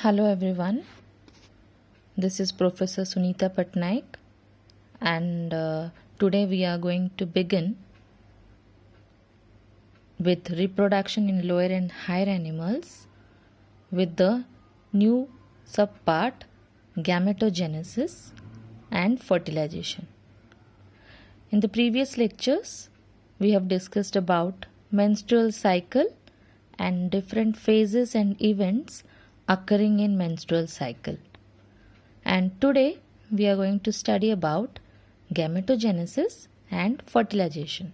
Hello everyone, this is Professor Sunita Patnaik and today we are going to begin with reproduction in lower and higher animals with the new subpart gametogenesis and fertilization. In the previous lectures, we have discussed about menstrual cycle and different phases and events occurring in menstrual cycle. And today we are going to study about gametogenesis and fertilization.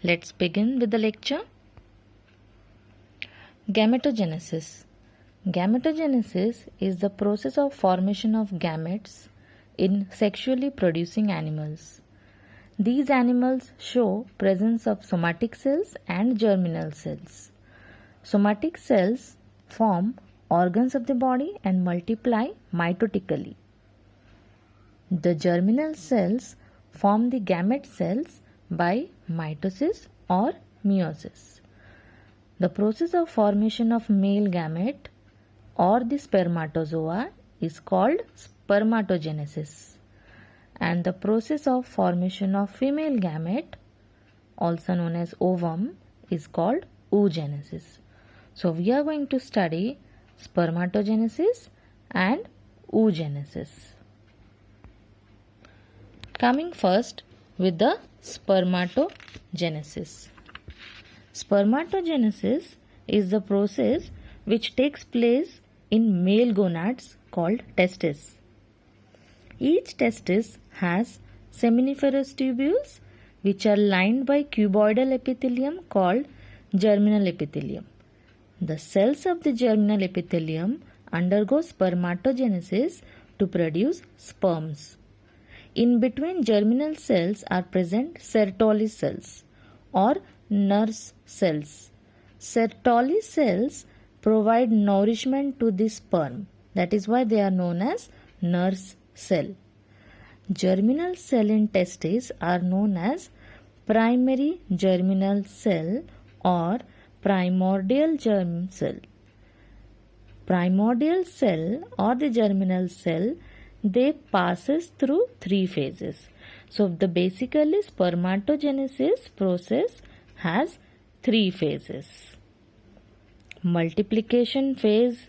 Let's begin with the lecture. Gametogenesis. Gametogenesis is the process of formation of gametes in sexually producing animals. These animals show presence of somatic cells and germinal cells. Somatic cells form organs of the body and multiply mitotically. The germinal cells form the gamete cells by mitosis or meiosis. The process of formation of male gamete or the spermatozoa is called spermatogenesis, and the process of formation of female gamete, also known as ovum, is called oogenesis. So we are going to study spermatogenesis and oogenesis. Coming first with the spermatogenesis. Spermatogenesis is the process which takes place in male gonads called testes. Each testis has seminiferous tubules which are lined by cuboidal epithelium called germinal epithelium. The cells of the germinal epithelium undergo spermatogenesis to produce sperms. In between germinal cells are present Sertoli cells or nurse cells. Sertoli cells provide nourishment to the sperm. That is why they are known as nurse cell. Germinal cell in testes are known as primary germinal cell or primordial germ cell. Primordial cell or the germinal cell, they passes through three phases. So the basically spermatogenesis process has three phases: multiplication phase,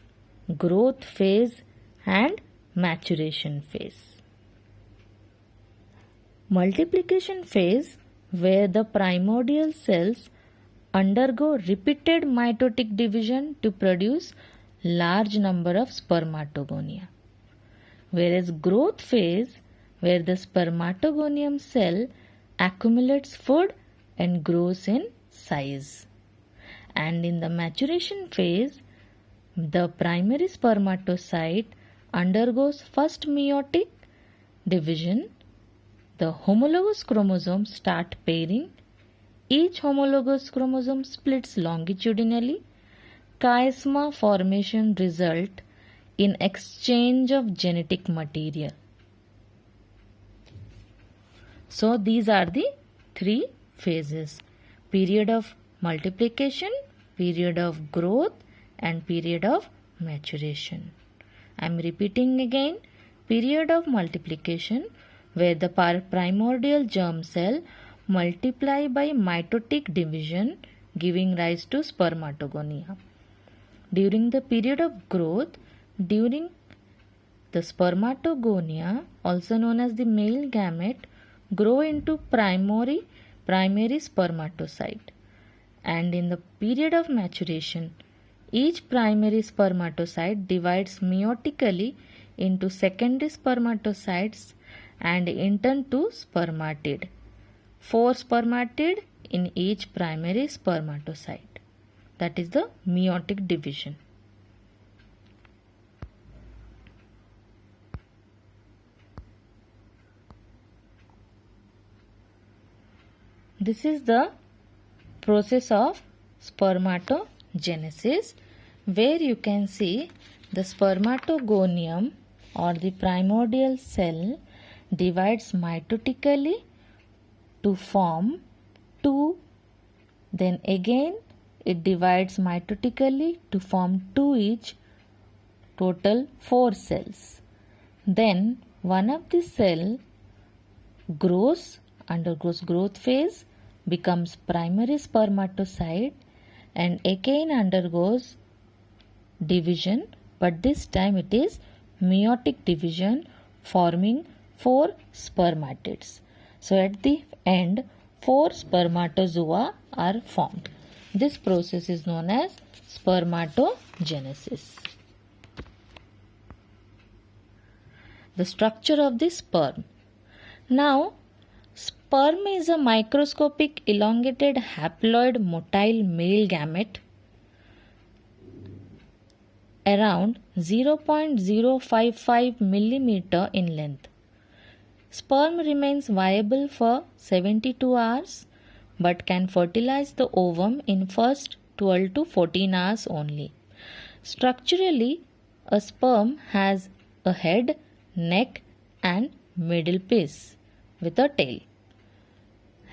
growth phase and maturation phase. Multiplication phase, where the primordial cells undergo repeated mitotic division to produce large number of spermatogonia. Whereas growth phase, where the spermatogonium cell accumulates food and grows in size. And in the maturation phase, the primary spermatocyte undergoes first meiotic division. The homologous chromosomes start pairing. Each homologous chromosome splits longitudinally. Chiasma formation result in exchange of genetic material. So these are the three phases: period of multiplication, period of growth and period of maturation. I am repeating again: period of multiplication, where the primordial germ cell multiply by mitotic division, giving rise to spermatogonia. During the period of growth, during the spermatogonia, also known as the male gamete, grow into primary spermatocyte. And in the period of maturation, each primary spermatocyte divides meiotically into secondary spermatocytes and in turn to spermatid. 4 spermatid in each primary spermatocyte. That is the meiotic division. This is the process of spermatogenesis, where you can see the spermatogonium or the primordial cell divides mitotically to form 2, then again it divides mitotically to form 2 each total 4 cells. Then one of the cell undergoes growth phase, becomes primary spermatocyte, and again undergoes division, but this time it is meiotic division, forming 4 spermatids. So at the end 4 spermatozoa are formed. This process is known as spermatogenesis. The structure of the sperm. Now, sperm is a microscopic elongated haploid motile male gamete around 0.055 millimeter in length. Sperm remains viable for 72 hours but can fertilize the ovum in first 12 to 14 hours only. Structurally, a sperm has a head, neck and middle piece with a tail.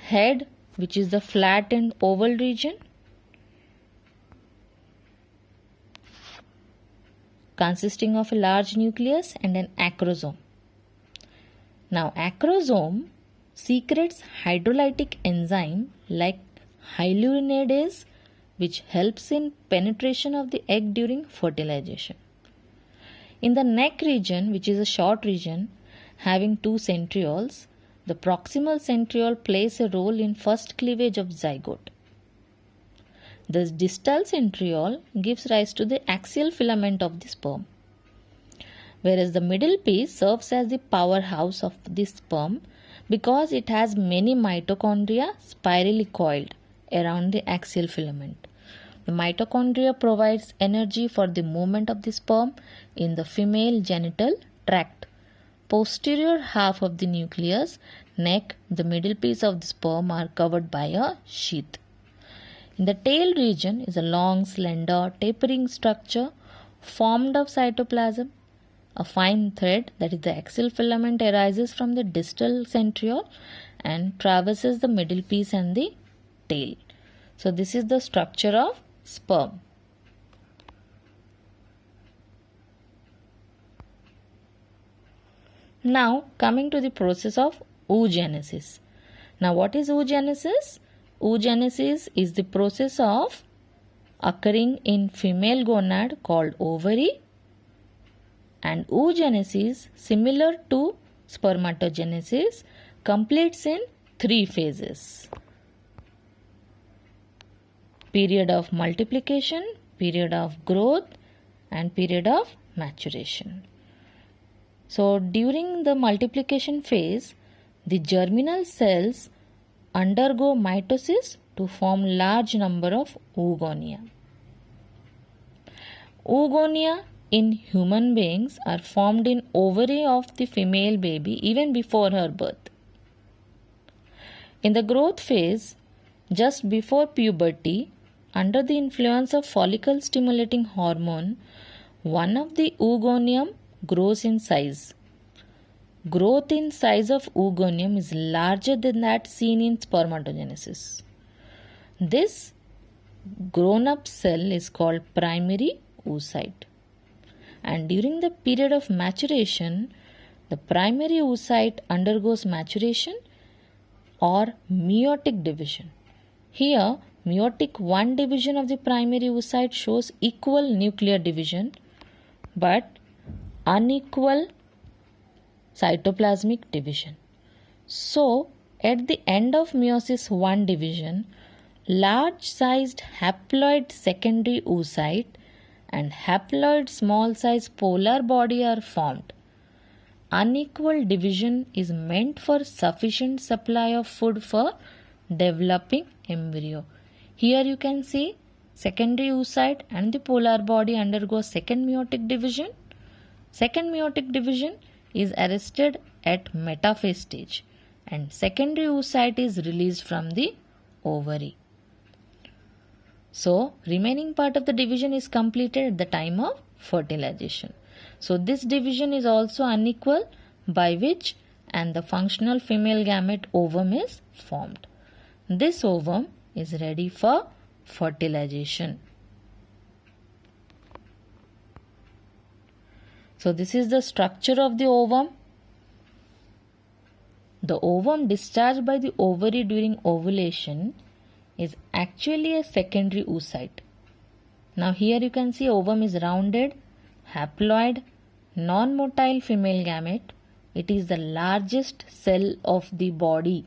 Head, which is the flat and oval region, consisting of a large nucleus and an acrosome. Now, acrosome secretes hydrolytic enzyme like hyaluronidase, which helps in penetration of the egg during fertilization. In the neck region, which is a short region having 2 centrioles, the proximal centriole plays a role in first cleavage of zygote. The distal centriole gives rise to the axial filament of the sperm, whereas the middle piece serves as the powerhouse of the sperm because it has many mitochondria spirally coiled around the axial filament. The mitochondria provides energy for the movement of the sperm in the female genital tract. Posterior half of the nucleus, neck, the middle piece of the sperm are covered by a sheath. In the tail region is a long, slender, tapering structure formed of cytoplasm. A fine thread, that is the axial filament, arises from the distal centriole and traverses the middle piece and the tail. So this is the structure of sperm. Now coming to the process of oogenesis. Now what is oogenesis? Oogenesis is the process of occurring in female gonad called ovary, and oogenesis, similar to spermatogenesis, completes in 3 phases. Period of multiplication, period of growth and period of maturation. So during the multiplication phase, the germinal cells undergo mitosis to form large number of oogonia. Oogonia in human beings are formed in ovary of the female baby even before her birth. In the growth phase, just before puberty, under the influence of follicle stimulating hormone, one of the oogonium grows in size. Growth in size of oogonium is larger than that seen in spermatogenesis. This grown up cell is called primary oocyte. And during the period of maturation, the primary oocyte undergoes maturation or meiotic division. Here, meiotic 1 division of the primary oocyte shows equal nuclear division but unequal cytoplasmic division. So, at the end of meiosis 1 division, large sized haploid secondary oocyte and haploid small size polar body are formed. Unequal division is meant for sufficient supply of food for developing embryo. Here you can see secondary oocyte and the polar body undergo second meiotic division. Second meiotic division is arrested at metaphase stage and secondary oocyte is released from the ovary. So, remaining part of the division is completed at the time of fertilization. So, this division is also unequal, by which and the functional female gamete ovum is formed. This ovum is ready for fertilization. So this is the structure of the ovum. The ovum discharged by the ovary during ovulation is actually a secondary oocyte. Now here you can see ovum is rounded, haploid, non-motile female gamete. It is the largest cell of the body.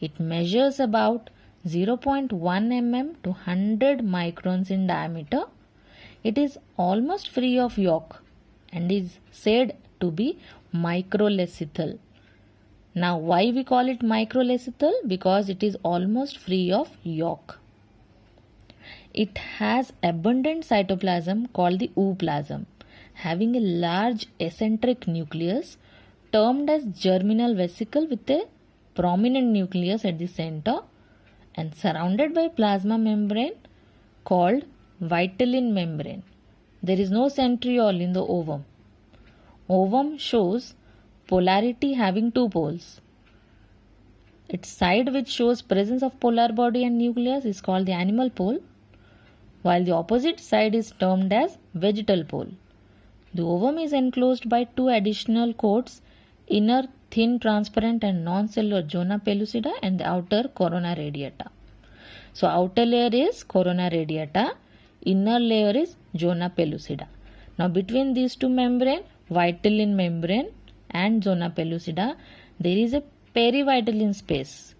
It measures about 0.1 mm to 100 microns in diameter. It is almost free of yolk and is said to be microlecithal. Now why we call it microlecithal? Because it is almost free of yolk. It has abundant cytoplasm called the ooplasm, having a large eccentric nucleus termed as germinal vesicle with a prominent nucleus at the center and surrounded by plasma membrane called vitelline membrane. There is no centriole in the ovum. Ovum shows polarity having two poles. Its side which shows presence of polar body and nucleus is called the animal pole, while the opposite side is termed as vegetal pole. The ovum is enclosed by two additional coats, inner thin transparent and non-cellular zona pellucida and the outer corona radiata. So outer layer is corona radiata, inner layer is zona pellucida. Now between these two membrane, vitelline membrane and zona pellucida, there is a perivitelline space.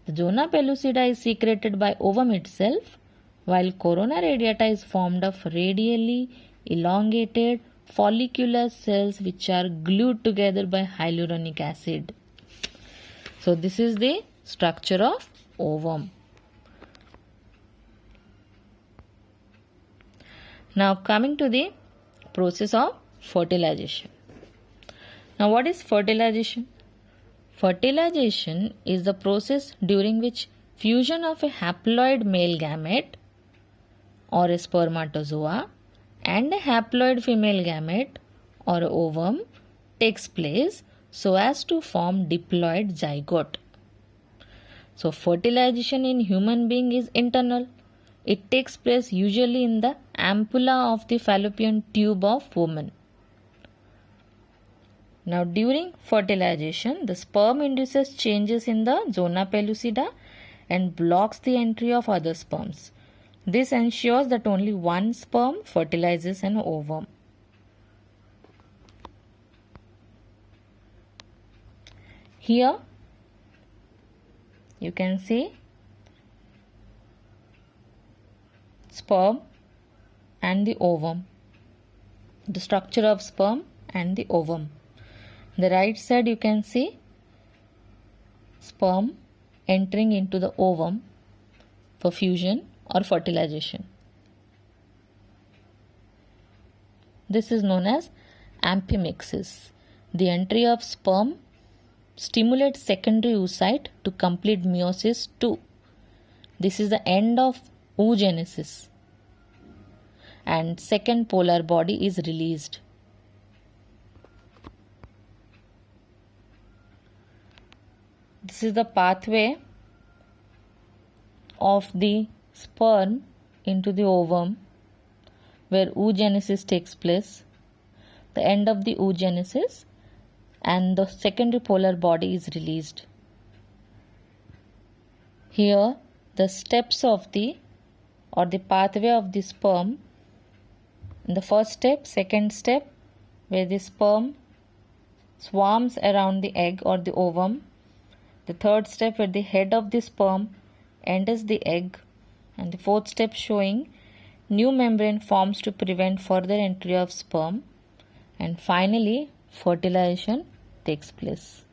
The zona pellucida is secreted by ovum itself, while corona radiata is formed of radially elongated follicular cells which are glued together by hyaluronic acid. So this is the structure of ovum. Now coming to the process of fertilization. Now what is fertilization? Fertilization is the process during which fusion of a haploid male gamete or a spermatozoa and a haploid female gamete or ovum takes place so as to form diploid zygote. So fertilization in human being is internal. It takes place usually in the ampulla of the fallopian tube of woman. Now during fertilization, the sperm induces changes in the zona pellucida and blocks the entry of other sperms. This ensures that only one sperm fertilizes an ovum. Here you can see sperm and the ovum, the structure of sperm and the ovum. The right side you can see sperm entering into the ovum for fusion or fertilization. This is known as amphimixis. The entry of sperm stimulates secondary oocyte to complete meiosis II. This is the end of oogenesis and second polar body is released. This is the pathway of the sperm into the ovum where oogenesis takes place, the end of the oogenesis, and the secondary polar body is released. Here the steps of the pathway of the sperm, in the first step, second step, where the sperm swarms around the egg or the ovum, the third step where the head of the sperm enters the egg, and the fourth step showing new membrane forms to prevent further entry of sperm, and finally fertilization takes place.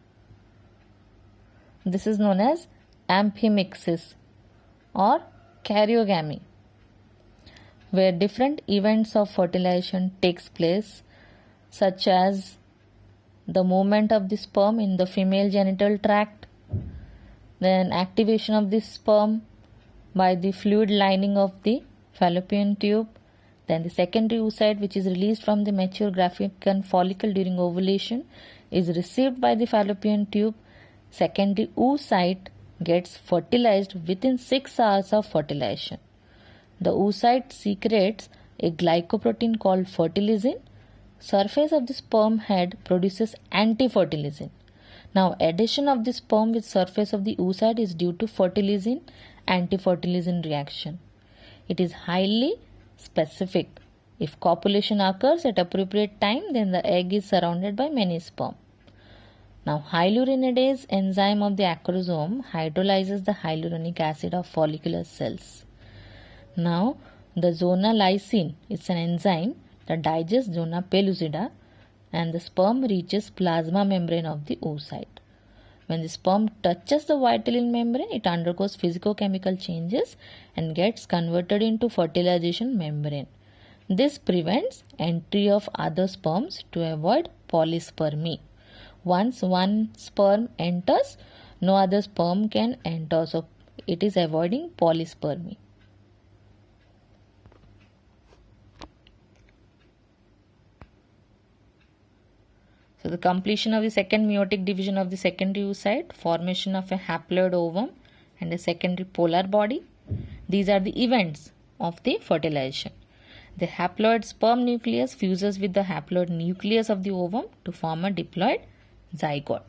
This is known as amphimixis or karyogamy, where different events of fertilization takes place, such as the movement of the sperm in the female genital tract, then activation of the sperm by the fluid lining of the fallopian tube, then the secondary oocyte which is released from the mature Graafian follicle during ovulation is received by the fallopian tube. Secondary oocyte gets fertilized within 6 hours of fertilization. The oocyte secretes a glycoprotein called fertilizin surface of the sperm head produces anti-fertilizin. Now, addition of the sperm with surface of the oocyte is due to fertilizin anti-fertilizin reaction. It is highly specific. If copulation occurs at appropriate time, then the egg is surrounded by many sperm. Now, hyaluronidase enzyme of the acrosome hydrolyzes the hyaluronic acid of follicular cells. Now, the zona lysine is an enzyme that digests zona pellucida and the sperm reaches plasma membrane of the oocyte. When the sperm touches the vitelline membrane, it undergoes physicochemical changes and gets converted into fertilization membrane. This prevents entry of other sperms to avoid polyspermy. Once one sperm enters, no other sperm can enter, so it is avoiding polyspermy. So the completion of the second meiotic division of the secondary oocyte, formation of a haploid ovum and a secondary polar body. These are the events of the fertilization. The haploid sperm nucleus fuses with the haploid nucleus of the ovum to form a diploid zygote.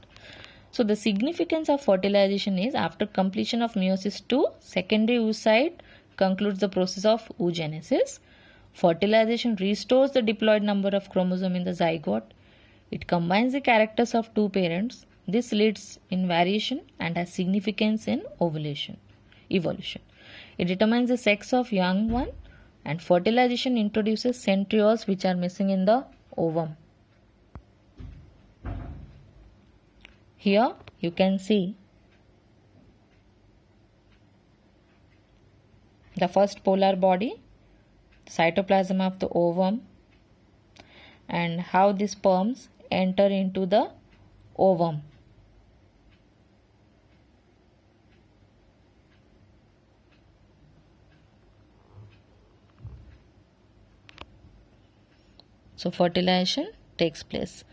So the significance of fertilization is after completion of meiosis II, secondary oocyte concludes the process of oogenesis. Fertilization restores the diploid number of chromosomes in the zygote. It combines the characters of two parents. This leads in variation and has significance in evolution. It determines the sex of young one, and fertilization introduces centrioles which are missing in the ovum. Here you can see the first polar body, cytoplasm of the ovum, and how the sperms enter into the ovum. So fertilization takes place.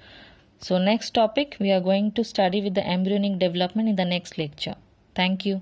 So next topic we are going to study with the embryonic development in the next lecture. Thank you.